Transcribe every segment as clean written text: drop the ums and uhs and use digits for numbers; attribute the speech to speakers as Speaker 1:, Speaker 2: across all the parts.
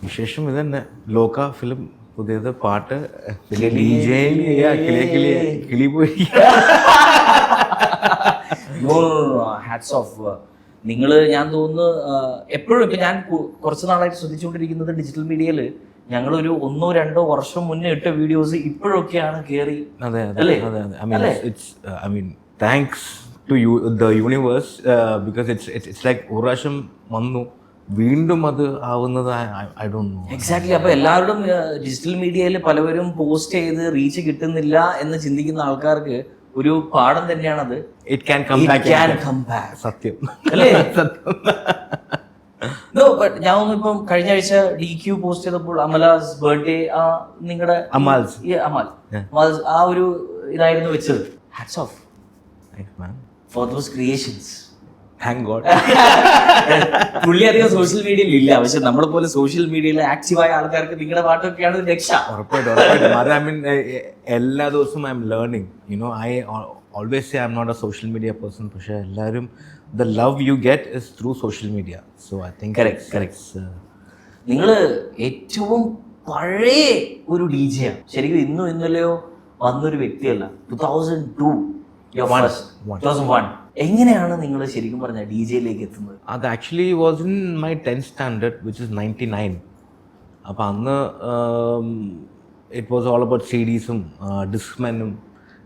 Speaker 1: വിശേഷം ഇത് തന്നെ. ലോക ഫിലിം പുതിയത് പാട്ട് പിന്നെ DJ കിളി പോയി.
Speaker 2: Hats off. നിങ്ങൾ ഞാൻ തോന്നുന്നു എപ്പോഴും ഇപ്പം ഞാൻ കുറച്ച് നാളായിട്ട് ശ്രദ്ധിച്ചുകൊണ്ടിരിക്കുന്നത് ഡിജിറ്റൽ മീഡിയയിൽ ഞങ്ങളൊരു 1-2 വർഷം മുന്നേ ഇട്ട വീഡിയോസ് ഇപ്പോഴൊക്കെയാണ് കയറി.
Speaker 1: അതെ അതെ അതെ അതെ. I mean thanks to you the universe because it's like ഒരു പ്രാവശ്യം വന്നു വീണ്ടും അത് ആവുന്നത് ഐ ഡോണ്ട് നോ.
Speaker 2: എക്സാക്ട്ലി. അപ്പൊ എല്ലാവരും ഡിജിറ്റൽ മീഡിയയിൽ പലവരും പോസ്റ്റ് ചെയ്ത് റീച്ച് കിട്ടുന്നില്ല എന്ന് ചിന്തിക്കുന്ന ആൾക്കാർക്ക് ഒരു പാഠം തന്നെയാണത്.
Speaker 1: It can come back. സത്യം
Speaker 2: അല്ലേ? ഞാൻ ഒന്ന് ഇപ്പം കഴിഞ്ഞ ആഴ്ച DQ പോസ്റ്റ് ചെയ്തപ്പോൾ അമലാസ് ബർത്ത്ഡേ നിങ്ങളുടെ അമാൽ ആ ഒരു ഇതായിരുന്നു വെച്ചത്. Hats off for those creations.
Speaker 1: Thank God.
Speaker 2: പുള്ളി അധികം സോഷ്യൽ മീഡിയയിൽ ഇല്ല, പക്ഷെ നമ്മളെ പോലെ സോഷ്യൽ മീഡിയയിൽ ആക്റ്റീവായ ആൾക്കാർക്ക് നിങ്ങളുടെ പാട്ടൊക്കെയാണ് രക്ഷ.
Speaker 1: ഉറപ്പായിട്ടും. അത് ഐ മീൻ എല്ലാ ദിവസവും I'm learning. You know I always say I'm not a social media person, പക്ഷെ എല്ലാവരും the love you get is through social media, so I think
Speaker 2: correct. നിങ്ങൾ ഏറ്റവും പഴയ ഒരു DJ ആണ് ശരിക്കും. ഇന്നും ഇന്നലെയോ വന്നൊരു വ്യക്തിയല്ല. 2002 2001 എങ്ങനെയാണ് നിങ്ങൾ ശരിക്കും പറഞ്ഞ DJയിലേക്ക് എത്തുന്നത്?
Speaker 1: അത് actually was in my 10th standard which is 99. അപ്പം അന്ന് ഇറ്റ് വാസ് ഓൾ അബൌട്ട് CDസും ഡിസ്ക്മാനും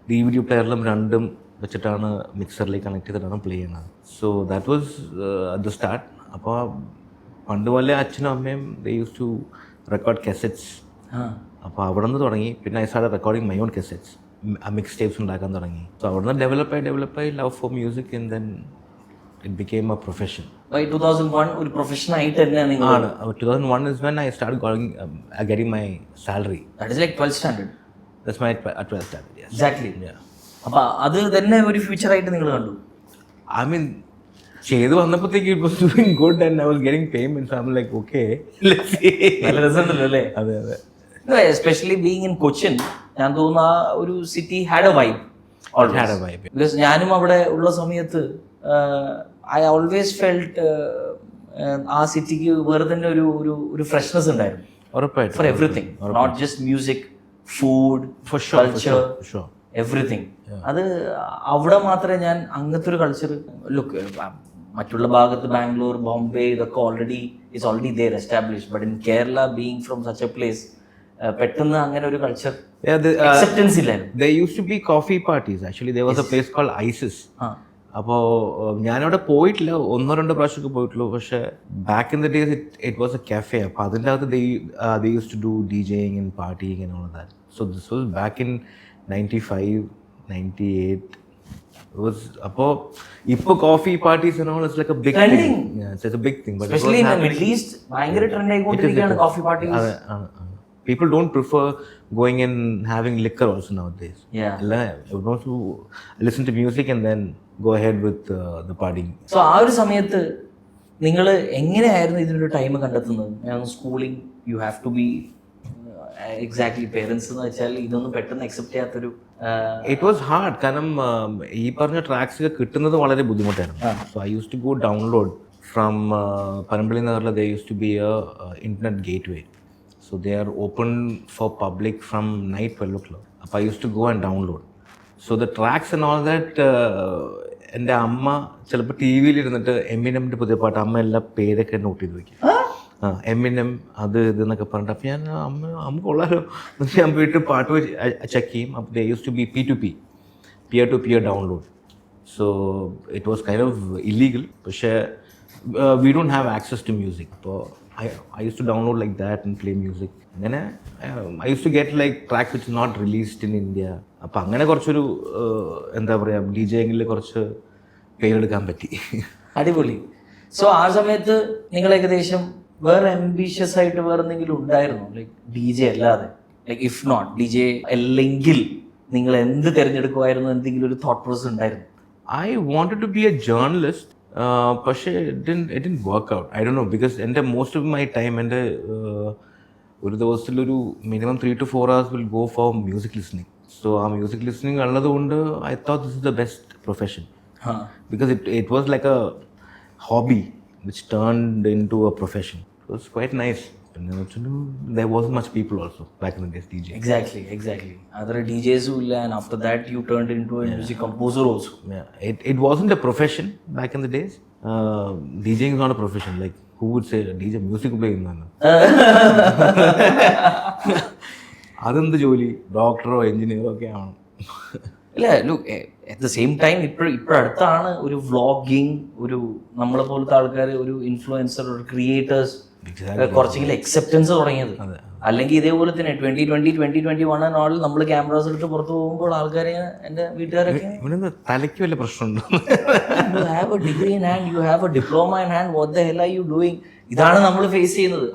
Speaker 1: DVD പ്ലെയറിലും രണ്ടും വെച്ചിട്ടാണ് മിക്സറിലേക്ക് കണക്ട് ചെയ്തിട്ടാണ് പ്ലേ ചെയ്യുന്നത്. So that was the start. അപ്പോൾ പണ്ട് പോലെ അച്ഛനും അമ്മയും they use to record cassettes. അപ്പോൾ അവിടെ നിന്ന് തുടങ്ങി. പിന്നെ I start recording my own cassettes, mix tapes ഉണ്ടാക്കാൻ തുടങ്ങി. സോ അവിടെ നിന്ന് ഡെവലപ്പായി love for music and then it became A profession.
Speaker 2: 2001 ഒരു പ്രൊഫഷൻ ആയിട്ട് തന്നെയാണ് നിങ്ങൾ?
Speaker 1: 2001 is when I started getting my salary.
Speaker 2: That is like 12th standard.
Speaker 1: That's my 12th standard, yes.
Speaker 2: Exactly.
Speaker 1: Yeah.
Speaker 2: അപ്പൊ അത് തന്നെ ഒരു ഫ്യൂച്ചർ ആയിട്ട് നിങ്ങൾ കണ്ടു?
Speaker 1: I mean ചെയ്തു വന്നപ്പോഴത്തേക്ക് it was doing good and I was getting payments. I am like okay let's see.
Speaker 2: നല്ല രസമുണ്ടല്ലോ അല്ലേ?
Speaker 1: അതെ അതെ.
Speaker 2: എസ്പെഷ്യലി ബീയിങ് ഇൻ കൊച്ചിൻ, ഞാൻ തോന്നുന്നു ആ ഒരു city had A vibe. Because ഞാനും അവിടെ ഉള്ള സമയത്ത് ഐ ഓൾവേസ് ഫെൽറ്റ് ആ സിറ്റിക്ക് വേറെ തന്നെ ഒരു ഫ്രഷ്നെസ് ഉണ്ടായിരുന്നു. For everything, not just music, food, culture, everything. അത് അവിടെ മാത്രമേ ഞാൻ അങ്ങനത്തെ ഒരു കൾച്ചർ ലുക്ക്. മറ്റുള്ള ഭാഗത്ത് ബാംഗ്ലൂർ, ബോംബെ ഇതൊക്കെ already there established. But in Kerala, being from such a place, പെട്ടെന്ന് അങ്ങനെ ഒരു കൾച്ചർ അക്സെപ്റ്റൻസ് ഇല്ലായിരുന്നു.
Speaker 1: There used to be coffee parties. Actually there was a place called ISIS. അപ്പോൾ ഞാനവിടെ പോയിട്ടില്ല, 1-2 പ്രാവശ്യമൊക്കെ പോയിട്ടുള്ളൂ. പക്ഷേ back in the days it was A cafe. അപ്പോൾ അതിൻ്റെ അകത്ത് they used to do DJing and partying and all of that. So this was back in 95, 98. അപ്പോൾ ഇപ്പോൾ coffee parties and all, it's like a big thing. Yeah, it's a big thing. But
Speaker 2: especially in the Middle East ഭയങ്കര trend ആയിക്കൊണ്ടിരിക്കുകയാണ് coffee parties.
Speaker 1: People don't prefer going and having liquor also nowadays.
Speaker 2: Yeah.
Speaker 1: Everyone who listen to music and then go ahead with the partying.
Speaker 2: So ആ ഒരു സമയത്ത് നിങ്ങൾ എങ്ങനെയായിരുന്നു ഇതിനൊരു time കണ്ടെത്തുന്നത്? Schooling, you have to be exactly parents എന്ന് വെച്ചാൽ ഇതൊന്നും പെട്ടെന്ന് അക്സെപ്റ്റ് ചെയ്യാത്തൊരു.
Speaker 1: It was hard. കാരണം ഈ പറഞ്ഞ ട്രാക്സ് ഒക്കെ കിട്ടുന്നത് വളരെ ബുദ്ധിമുട്ടായിരുന്നു. So I use to go download from Panampilly നഗറിൽ. They use to be a internet gateway. So they are open for public from night 12 o'clock. I used to go and download. So the tracks and all that, എൻ്റെ അമ്മ ചിലപ്പോൾ T വിയിൽ ഇരുന്നിട്ട് എമിനമിൻ്റെ പുതിയ പാട്ട് അമ്മ എല്ലാ പേരൊക്കെ നോട്ട് ചെയ്ത് വയ്ക്കും. എമിനം അത് ഇതെന്നൊക്കെ പറഞ്ഞിട്ട്. അപ്പോൾ ഞാൻ അമ്മ കൊള്ളാലോ, ഞാൻ പോയിട്ട് പാട്ട് ചെക്ക് ചെയ്യും. അപ്പോൾ they use to be P2P, peer to peer download. So it was kind of illegal. പക്ഷേ we don't have access to music. അപ്പോൾ I used to download like that and play music. അങ്ങനെ I used to get like tracks which is not released in India. അപ്പം അങ്ങനെ കുറച്ചൊരു എന്താ പറയുക, DJയിൽ കുറച്ച് പേരെടുക്കാൻ പറ്റി.
Speaker 2: അടിപൊളി. സോ ആ സമയത്ത് നിങ്ങൾ ഏകദേശം വേറെ ambitious ആയിട്ട് വേറെ എന്തെങ്കിലും ഉണ്ടായിരുന്നു ലൈക്ക് DJ അല്ലാതെ? ലൈക്ക് ഇഫ് നോട്ട് DJ അല്ലെങ്കിൽ നിങ്ങൾ എന്ത് തിരഞ്ഞെടുക്കുമായിരുന്നു? എന്തെങ്കിലും ഒരു തോട്ട് പ്രോസസ് ഉണ്ടായിരുന്നു?
Speaker 1: I wanted to be a journalist. പക്ഷേ it didn't work out. I don't know, because എൻ്റെ മോസ്റ്റ് ഓഫ് മൈ ടൈം എൻ്റെ ഒരു ദിവസത്തിലൊരു minimum 3 to 4 hours will go for music listening. So ആ മ്യൂസിക് ലിസണിങ് ഉള്ളതുകൊണ്ട് I thought this is the best profession. Because it was like A hobby which turned into a profession. It was quite nice. പിന്നെ there wasn't much people also back in the days DJ.
Speaker 2: Exactly. Other DJs will, and after that you turned into a music composer also.
Speaker 1: Yeah, it wasn't a profession back in the days. DJing is not a profession. Like who would say DJ music play ചെയ്യുന്നതാണ്? അതെന്ത് ജോലി? ഡോക്ടറോ എഞ്ചിനീയറോ ഒക്കെ ആണ്.
Speaker 2: ഇല്ല, look at the same time ഇപ്പോഴടുത്താണ് ഒരു vlogging, ഒരു നമ്മളെ പോലത്തെ ആൾക്കാർ, ഒരു ഇൻഫ്ലുവൻസർ, ഒരു ക്രിയേറ്റേഴ്സ് കുറച്ചെങ്കിലും അക്സെപ്റ്റൻസ് തുടങ്ങിയത്. അല്ലെങ്കിൽ ഇതേപോലെ തന്നെ 2020-2021 ആൾ നമ്മൾ ക്യാമറാസ് എടുത്ത് പുറത്ത് പോകുമ്പോൾ ആൾക്കാരെ, എൻ്റെ വീട്ടുകാരൊക്കെ
Speaker 1: തലയ്ക്ക് വല്ല പ്രശ്നമുണ്ടോ?
Speaker 2: You have a degree in hand, you have a diploma in hand, what the hell are you doing? ഇതാണ് നമ്മൾ ഫേസ് ചെയ്യുന്നത്.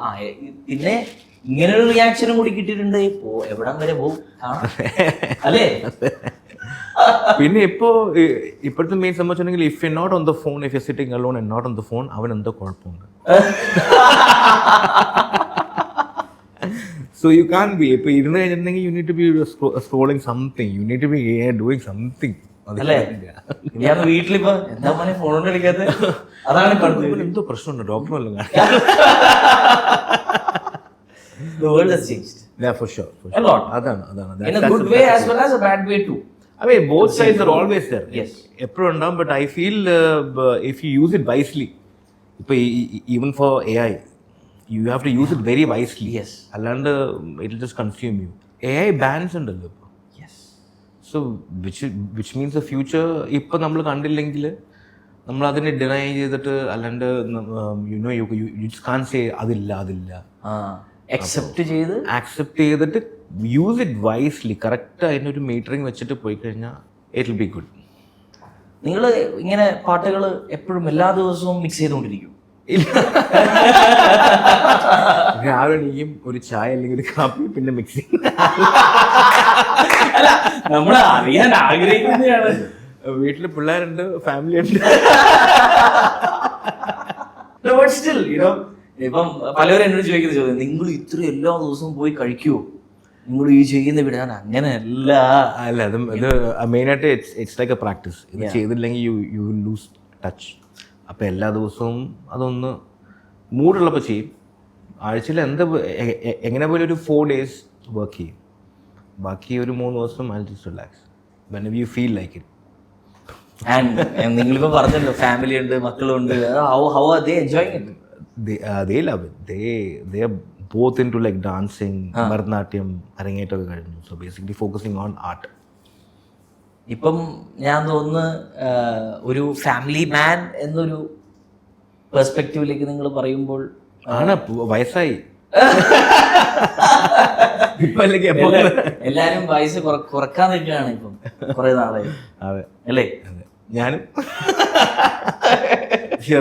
Speaker 2: പിന്നെ ഇങ്ങനൊരു റിയാക്ഷനും കൂടി കിട്ടിയിട്ടുണ്ട്. എവിടം വരെ പോകും അല്ലേ?
Speaker 1: പിന്നെ ഇപ്പോഴത്തെ മെയിൻ സംബന്ധിച്ചിട്ടുണ്ടെങ്കിൽ if you not on the phone, if you sitting alone and not on the phone, അവൻ എന്തോ കുഴപ്പമുണ്ട്. So you can't be, ഇപ്പൊ ഇരുന്ന് കഴിഞ്ഞിട്ടുണ്ടെങ്കിൽ you need to be scrolling something, you need to be doing something.
Speaker 2: അല്ലേ? ഞാൻ വീട്ടിലിപ്പോ എന്താ മോനെ ഫോൺ കളിക്കാത്ത, അതാണ്
Speaker 1: എന്തോ പ്രശ്നമുണ്ട്, ഡോക്ടർ വല്ലതും കാണാം.
Speaker 2: The world has changed.
Speaker 1: Yeah, for sure.
Speaker 2: A lot.
Speaker 1: അതാണ്.
Speaker 2: In a good way as well as a bad way too.
Speaker 1: I mean, both sides are always there.
Speaker 2: Yes.
Speaker 1: എപ്പോഴും ഉണ്ടാവും. But I feel if you use it wisely, ഇപ്പൊ even for AI, you have to use it very wisely.
Speaker 2: Yes.
Speaker 1: അല്ലാണ്ട് it will just consume you. AI bans ഉണ്ടല്ലോ ഇപ്പോൾ.
Speaker 2: Yes.
Speaker 1: So which means the future ഇപ്പൊ നമ്മൾ കണ്ടില്ലെങ്കിൽ നമ്മൾ അതിനെ deny ചെയ്തിട്ട്, അല്ലാണ്ട് you just can't say അതില്ല.
Speaker 2: അക്സെപ്റ്റ്
Speaker 1: ചെയ്തിട്ട് യൂസ് ഇറ്റ് വൈസ്ലി. കറക്റ്റ് അതിനൊരു മീറ്ററിങ് വെച്ചിട്ട് പോയി കഴിഞ്ഞാൽ ഇറ്റ് വിൽ ബി ഗുഡ്.
Speaker 2: നിങ്ങൾ ഇങ്ങനെ പാട്ടുകൾ എപ്പോഴും എല്ലാ ദിവസവും മിക്സ് ചെയ്തുകൊണ്ടിരിക്കും?
Speaker 1: രാവിലെ എണീക്കും, ഒരു ചായ അല്ലെങ്കിൽ ഒരു കാപ്പി, പിന്നെ മിക്സ് ചെയ്യും.
Speaker 2: നമ്മൾ അറിയാൻ ആഗ്രഹിക്കുന്നതാണ്.
Speaker 1: വീട്ടിൽ പിള്ളേരുണ്ട്, ഫാമിലി ഉണ്ട്.
Speaker 2: But still, you know, ഇപ്പം പലരും എന്നോട് ചോദിക്കുന്ന ചോദ്യം, നിങ്ങൾ ഇത്ര എല്ലാ ദിവസവും പോയി കഴിക്കുമോ? നിങ്ങൾ ഈ ചെയ്യുന്ന വിടാൻ? അങ്ങനെയല്ല.
Speaker 1: അല്ല, ഇത് മെയിനായിട്ട് ഇറ്റ്സ് ലൈക്ക് എ പ്രാക്ടീസ്. ഇത് ചെയ്തില്ലെങ്കിൽ യു വിൽ ലൂസ് ടച്ച്. അപ്പം എല്ലാ ദിവസവും അതൊന്ന് മൂടുള്ളപ്പോൾ ചെയ്യും. ആഴ്ചയിൽ എങ്ങനെ പോലെ ഒരു 4 days വർക്ക് ചെയ്യും. ബാക്കി ഒരു 3 ദിവസം I just relax when you feel like it.
Speaker 2: And നിങ്ങളിപ്പോൾ പറഞ്ഞല്ലോ ഫാമിലി ഉണ്ട്, മക്കളുണ്ട്. How are they enjoying it?
Speaker 1: They love it. They are both into like dancing, Bharatanatyam, അരങ്ങേറ്റമൊക്കെ കഴിഞ്ഞു. So basically focusing on art.
Speaker 2: ഇപ്പം ഞാൻ തോന്നുന്നു ഒരു ഫാമിലി മാൻ എന്നൊരു പെർസ്പെക്റ്റീവിലേക്ക് നിങ്ങൾ പറയുമ്പോൾ
Speaker 1: ആണ്. വയസ്സായി
Speaker 2: എല്ലാരും വയസ്സ് കുറക്കാൻ നിൽക്കുകയാണ് ഇപ്പം കുറെ നാളായി.
Speaker 1: അതെ
Speaker 2: അല്ലേ?
Speaker 1: ഞാനും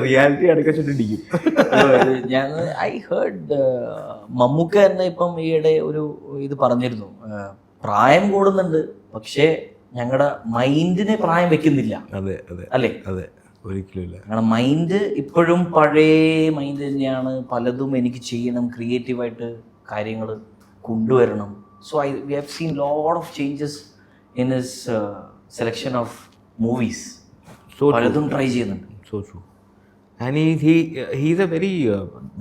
Speaker 1: റിയാലിറ്റി അടക്കച്ചിട്ടിരിക്കും.
Speaker 2: ഞാൻ ഐ ഹേർഡ് മമ്മൂക്ക തന്നെ ഇപ്പം ഈയിടെ ഒരു ഇത് പറഞ്ഞിരുന്നു, പ്രായം കൂടുന്നുണ്ട് പക്ഷേ ഞങ്ങളുടെ മൈൻഡിന് പ്രായം വെക്കുന്നില്ല.
Speaker 1: അതെ
Speaker 2: അല്ലേ?
Speaker 1: അതെ, ഒരിക്കലും ഇല്ല.
Speaker 2: ഞങ്ങളുടെ മൈൻഡ് ഇപ്പോഴും പഴയ മൈൻഡ് തന്നെയാണ്. പലതും എനിക്ക് ചെയ്യണം, ക്രിയേറ്റീവായിട്ട് കാര്യങ്ങൾ കൊണ്ടുവരണം. So we have seen lot of changes in his selection of movies. പലതും ട്രൈ ചെയ്യുന്നുണ്ട്.
Speaker 1: So true. And he's a very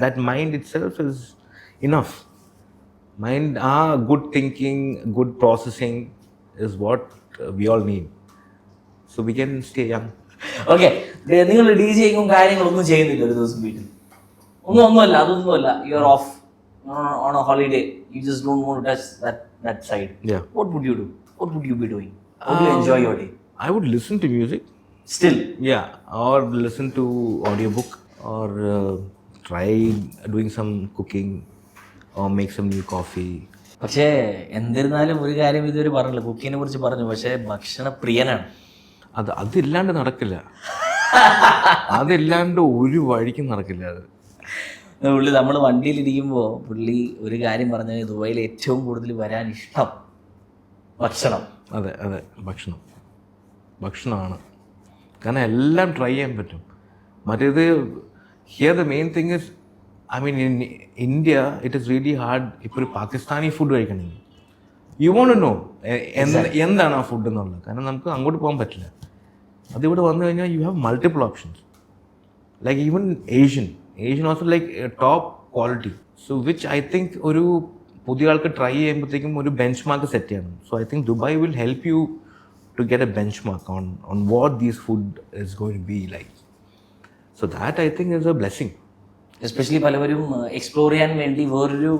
Speaker 1: that mind itself is enough. Mind, good thinking, good processing is what we all need, so we can stay young.
Speaker 2: Okay, നിങ്ങൾ DJയും കാര്യങ്ങളൊന്നും ചെയ്യുന്നില്ല ഒരു ദിവസം വീട്ടിൽ? ഒന്നുമല്ല. You are off on a holiday. You just don't want to touch that side.
Speaker 1: Yeah.
Speaker 2: What would you do? What would you be doing? How do you enjoy your day?
Speaker 1: I would listen to music.
Speaker 2: Still?
Speaker 1: Yeah, or listen to audiobook, or try doing some cooking, or make some new coffee.
Speaker 2: പക്ഷേ എന്നിരുന്നാലും ഒരു കാര്യം ഇതുവരെ പറഞ്ഞില്ല, കുക്കിങ്ങിനെ കുറിച്ച് പറഞ്ഞു. പക്ഷേ ഭക്ഷണ പ്രിയനാണ്.
Speaker 1: അതില്ലാണ്ട് നടക്കില്ല. അതില്ലാണ്ട് ഒരു വഴിക്കും നടക്കില്ല. അത്
Speaker 2: പുള്ളി നമ്മൾ വണ്ടിയിലിരിക്കുമ്പോൾ പുള്ളി ഒരു കാര്യം പറഞ്ഞാൽ, ദുബായിൽ ഏറ്റവും കൂടുതൽ വരാൻ ഇഷ്ടം ഭക്ഷണം.
Speaker 1: അതെ, ഭക്ഷണമാണ്. കാരണം എല്ലാം ട്രൈ ചെയ്യാൻ പറ്റും. മറ്റേത് here the main thing is, I mean in India it is really hard. ഇപ്പോൾ ഒരു പാകിസ്ഥാനി ഫുഡ് കഴിക്കണമെങ്കിൽ യു വോണ്ട് ടു നോ എന്താണ് ആ ഫുഡ് എന്നുള്ളത്. കാരണം നമുക്ക് അങ്ങോട്ട് പോകാൻ പറ്റില്ല. അതിവിടെ വന്നു കഴിഞ്ഞാൽ you have multiple options. Like even Asian also like top quality. So which I think ഒരു പുതിയ ആൾക്ക് ട്രൈ ചെയ്യുമ്പോഴത്തേക്കും ഒരു ബെഞ്ച് മാർക്ക് സെറ്റ് ചെയ്യണം. So I think Dubai will help you to get a benchmark on what these food is going to be like. So that I think is a blessing.
Speaker 2: Especially പലവരും explore ചെയ്യാൻ വേണ്ടി വേറൊരു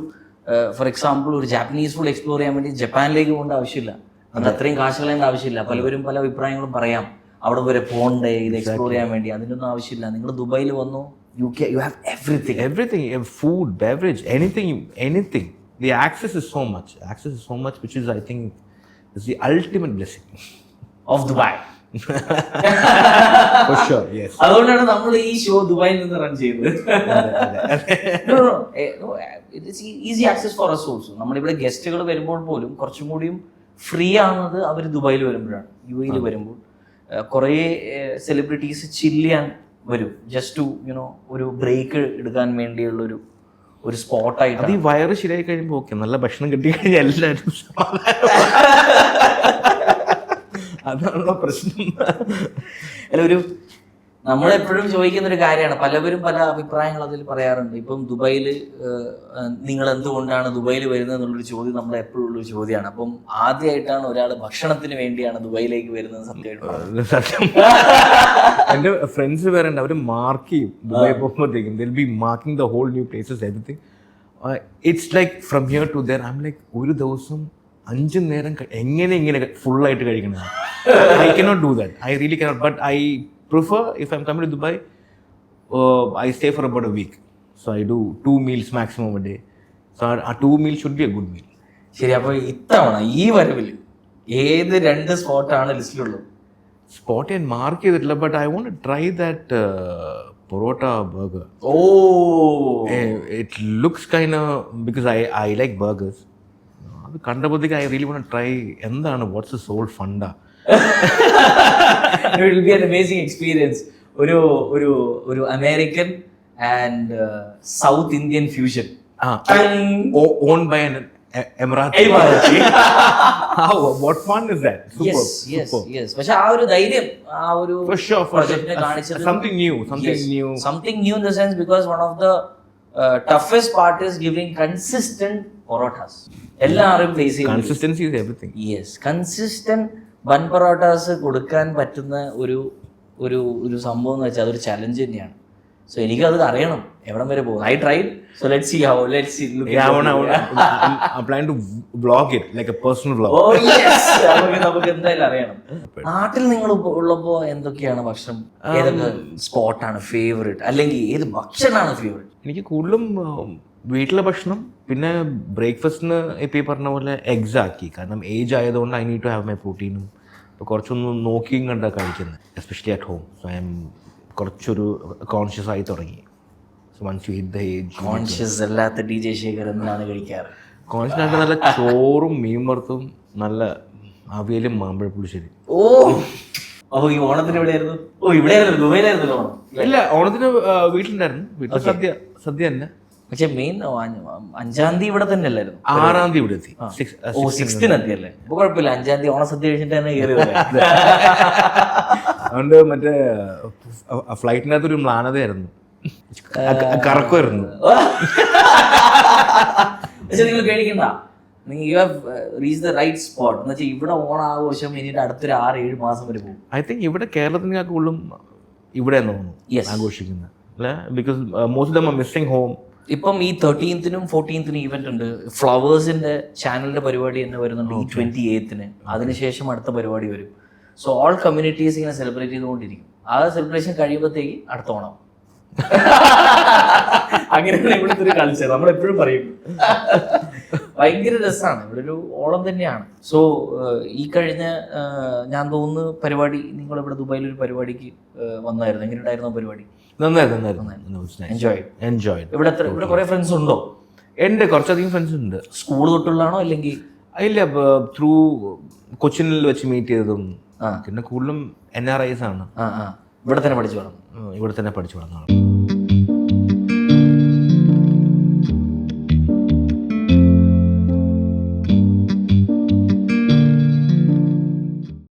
Speaker 2: for example ഒരു Japanese food explore ചെയ്യാൻ വേണ്ടി ജപ്പാനിലേക്ക് പോകേണ്ട ആവശ്യമില്ല, അത് അത്രയും കാശ് കളയേണ്ട ആവശ്യമില്ല. പലവരും പല അഭിപ്രായങ്ങളും പറയാം, അവിടെ വരെ പോകണ്ടേ ഇത് എക്സ്പ്ലോർ ചെയ്യാൻ വേണ്ടി. അതിനൊന്നും ആവശ്യമില്ല. നിങ്ങൾ ദുബായിൽ വന്നു, you have
Speaker 1: everything, food, beverage, anything. The access is so much, which is, I think, is the ultimate blessing
Speaker 2: of Dubai.
Speaker 1: for sure. Yes.
Speaker 2: അതുകൊണ്ടാണ് നമ്മൾ ഈ ഷോ ദുബായിൽ നിന്ന് റൺ ചെയ്യുന്നത്. Easy access for us also. നമ്മളിവിടെ ഗസ്റ്റുകൾ വരുമ്പോൾ പോലും കുറച്ചും കൂടിയും ഫ്രീ ആവുന്നത് അവർ ദുബായിൽ വരുമ്പോഴാണ്. യു എയിൽ വരുമ്പോൾ കുറേ സെലിബ്രിറ്റീസ് ചില്ല് ചെയ്യാൻ വരും, ജസ്റ്റ് ടു ഒരു ബ്രേക്ക് എടുക്കാൻ വേണ്ടിയുള്ള ഒരു സ്പോട്ടായിട്ട്.
Speaker 1: അത് ഈ വയറ് ശരിയായി കഴിയുമ്പോൾ ഓക്കെ, നല്ല ഭക്ഷണം കിട്ടി കഴിഞ്ഞാൽ എല്ലാവരും അതാണല്ലോ പ്രശ്നം.
Speaker 2: അല്ല, നമ്മളെപ്പോഴും ചോദിക്കുന്ന ഒരു കാര്യമാണ്, പലവരും പല അഭിപ്രായങ്ങൾ അതിൽ പറയാറുണ്ട്. ഇപ്പം ദുബായിൽ നിങ്ങൾ എന്തുകൊണ്ടാണ് ദുബായിൽ വരുന്നത് എന്നുള്ളൊരു ചോദ്യം നമ്മളെ എപ്പോഴും ഉള്ളൊരു ചോദ്യമാണ്. അപ്പം ആദ്യമായിട്ടാണ് ഒരാൾ ഭക്ഷണത്തിന് വേണ്ടിയാണ് ദുബായിലേക്ക് വരുന്നത്.
Speaker 1: സത്യം. എൻ്റെ ഫ്രണ്ട്സ് വേറെ ഉണ്ട്, അവർ മാർക്ക് ചെയ്യും ദുബായ് പോകുമ്പോഴത്തേക്കും. They'll be marking the whole new places, everything. It's like from here to there. I am like, ഒരു ദിവസം 5 നേരം ഇങ്ങനെ ഫുള്ളായിട്ട് കഴിക്കണം. I cannot do that, I really cannot. But I prefer, if I'm coming to Dubai, I stay for about a week. So I do 2 meals maximum a day. So a 2 meal should be a good meal.
Speaker 2: ശരി. അപ്പോൾ ഇത്തവണ ഈ വരവിൽ ഏത് 2 സ്പോട്ടാണ് ലിസ്റ്റിലുള്ളത്?
Speaker 1: Spot ഞാൻ mark ചെയ്തിട്ടില്ല, but I want to try that parotta burger. It looks kind of, because I like burgers. അത് കണ്ടപ്പോഴത്തേക്ക് I really want to try എന്താണ്, what's the soul funda.
Speaker 2: It will be an amazing experience. ഒരു American and South Indian fusion
Speaker 1: owned by an Emirati. What fun is that? Super.
Speaker 2: Yes. പക്ഷെ ആ ഒരു ധൈര്യം, ആ ഒരു
Speaker 1: for sure
Speaker 2: കാണിച്ചത്
Speaker 1: something new
Speaker 2: in the sense, because one of the toughest part is giving consistent parotas. എല്ലാവരും face ചെയ്യുന്നത്
Speaker 1: consistency is everything.
Speaker 2: Yes, consistent bun parottas കൊടുക്കാൻ പറ്റുന്ന ഒരു സംഭവം എന്ന് വെച്ചാൽ അതൊരു ചലഞ്ച് തന്നെയാണ്. സോ എനിക്കത് അറിയണം എവിടം വരെ പോകും. I tried. So let's see how.
Speaker 1: I plan to vlog it like a personal vlog.
Speaker 2: Oh yes, നമുക്ക് എന്തായാലും അറിയണം. നാട്ടിൽ നിങ്ങൾ ഉള്ളപ്പോ എന്തൊക്കെയാണ് ഭക്ഷണം, ഏതൊക്കെ സ്പോട്ടാണ് ഫേവറേറ്റ്, അല്ലെങ്കിൽ ഏത് ഭക്ഷണമാണ് ഫേവറേറ്റ്?
Speaker 1: എനിക്ക് കൂടുതലും വീട്ടിലെ ഭക്ഷണം, പിന്നെ ബ്രേക്ക്ഫാസ്റ്റിന് ഇപ്പം ഈ പറഞ്ഞ പോലെ എഗ്സ് ആക്കി. കാരണം ഏജ് ആയതുകൊണ്ട് I need to have my പ്രോട്ടീനും. ഇപ്പോൾ കുറച്ചൊന്ന് നോക്കിയും കണ്ടാണ് കഴിക്കുന്നത്, especially at home. So I'm കുറച്ചൊരു കോൺഷ്യസ് ആയി തുടങ്ങി. So once you hit the age.
Speaker 2: Conscious അല്ലാത്ത DJ ശേഖർ എന്താണ് കഴിക്കാറ്?
Speaker 1: കോൺഷ്യസ് ആയിട്ട് നല്ല ചോറും മീൻ വറുത്തും നല്ല അവിയലും മാമ്പഴ പുളിശ്ശേരി.
Speaker 2: ഓ ഈ ഓണത്തിന് എവിടെയായിരുന്നു? ഇവിടെയായിരുന്നു, ദുബൈയിലായിരുന്നല്ലോ ഓണം.
Speaker 1: ഇല്ല, ഓണത്തിന് വീട്ടിലുണ്ടായിരുന്നു. വീട്ടിൽ സദ്യ തന്നെ.
Speaker 2: പക്ഷെ മെയിൻ 5-ാം തീയതി ഇവിടെ തന്നെ അല്ലായിരുന്നു?
Speaker 1: 6-ാം തീയതി ഇവിടെ എത്തി.
Speaker 2: 6th എത്തിയല്ലേ? അപ്പൊ കുഴപ്പമില്ല, 5-ാം തീയതി ഓണസദ്യ കഴിച്ചിട്ട് തന്നെ കയറി.
Speaker 1: അതുകൊണ്ട് മറ്റേ ഫ്ലൈറ്റിനകത്ത് ഒരു മ്ലാനതയായിരുന്നു, കറക്കുമായിരുന്നു.
Speaker 2: പക്ഷെ നിങ്ങൾ പേടിക്കണ്ട, you have reach the right spot. എന്ന് വെച്ചാൽ ഇവിടെ ഓണാഘോഷം ഇനിയുടെ അടുത്തൊരു 6-7 മാസം വരെ പോകും.
Speaker 1: ഐ തിങ്ക് ഇവിടെ കേരളത്തിനേക്കാൾ കൂടുതലും ഇവിടെ തോന്നുന്നു ആഘോഷിക്കുന്നത്. Because most of them are missing home.
Speaker 2: ഇപ്പം ഈ 13th-നും 14th-നും ഈവന്റ് ഉണ്ട്. ഫ്ലവേഴ്സിന്റെ ചാനലിന്റെ പരിപാടി തന്നെ വരുന്നുണ്ട് ഈ 28th-ന്. അതിനുശേഷം അടുത്ത പരിപാടി വരും. സോ ഓൾ കമ്മ്യൂണിറ്റീസ് ഇങ്ങനെ സെലിബ്രേറ്റ് ചെയ്തുകൊണ്ടിരിക്കും. ആ സെലിബ്രേഷൻ കഴിയുമ്പോഴത്തേക്ക് അടുത്ത ഓണം. അങ്ങനെയാണ് ഇവിടുത്തെ ഒരു കൾച്ചർ. നമ്മളെപ്പോഴും പറയും ഭയങ്കര രസമാണ്, ഇവിടെ ഒരു ഓളം തന്നെയാണ്. സോ ഈ കഴിഞ്ഞ ഞാൻ തോന്നുന്നു പരിപാടി, നിങ്ങൾ ഇവിടെ ദുബായിൽ ഒരു പരിപാടിക്ക് വന്നായിരുന്നു. എങ്ങനെയുണ്ടായിരുന്നു പരിപാടി?
Speaker 1: എൻജോയ്.
Speaker 2: ഇവിടെ കുറെ ഫ്രണ്ട്സ് ഉണ്ടോ?
Speaker 1: എൻ്റെ കുറച്ചധികം ഫ്രണ്ട്സ് ഉണ്ട്.
Speaker 2: സ്കൂൾ തൊട്ടുള്ളതാണോ അല്ലെങ്കിൽ?
Speaker 1: ഇല്ല, ത്രൂ കൊച്ചിനിൽ വെച്ച് മീറ്റ് ചെയ്തതും. പിന്നെ കൂടുതലും NRIs ആണ്.
Speaker 2: ഇവിടെ തന്നെ പഠിച്ചു വളർന്നു.
Speaker 1: ഇവിടെ തന്നെ പഠിച്ചു വളർന്നതാണ്.